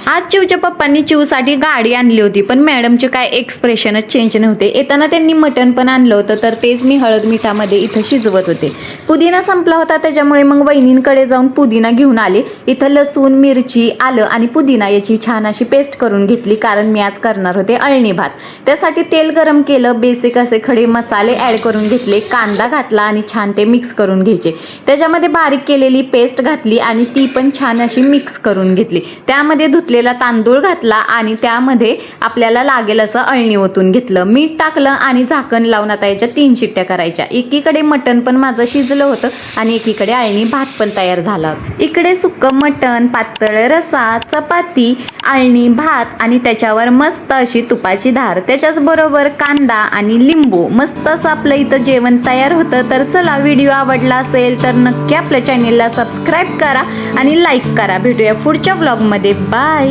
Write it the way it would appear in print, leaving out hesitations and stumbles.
आज चिवच्या पप्पांनी चिवसाठी गाडी आणली होती, पण मॅडमचे काय एक्सप्रेशनच चेंज नव्हते। येताना त्यांनी मटण पण आणलं होतं, तर तेच मी हळद मिठामध्ये इथं शिजवत होते। पुदिना संपला होता, त्याच्यामुळे मग वहिनींकडे जाऊन पुदिना घेऊन आले। इथं लसूण, मिरची, आलं आणि पुदिना याची छान अशी पेस्ट करून घेतली, कारण मी आज करणार होते अळणी भात। त्यासाठी तेल गरम केलं, बेसिक असे खडे मसाले ॲड करून घेतले, कांदा घातला आणि छान ते मिक्स करून घ्यायचे। त्याच्यामध्ये बारीक केलेली पेस्ट घातली आणि ती पण छान अशी मिक्स करून घेतली। त्यामध्ये धुतलेला तांदूळ घातला आणि त्यामध्ये आपल्याला लागेल असं अळणी ओतून घेतलं, मीठ टाकलं आणि झाकण लावून आता याच्या 3 शिट्ट्या करायच्या। एकीकडे मटण पण माझं शिजलं होतं आणि एकीकडे अळणी भात पण तयार झाला। इकडे सुक्कं मटण, पातळ रसा, चपाती, अळणी भात आणि त्याच्यावर मस्त अशी तुपाची धार, त्याच्याच बरोबर कांदा आणि लिंबू, मस्त असं आपलं इथं जेवण तयार होतं। तर चला, व्हिडिओ आवडला असेल तर नक्की आपल्या चॅनेलला सबस्क्राईब करा आणि लाईक करा। भेटूया पुढच्या व्लॉगमध्ये। बाय।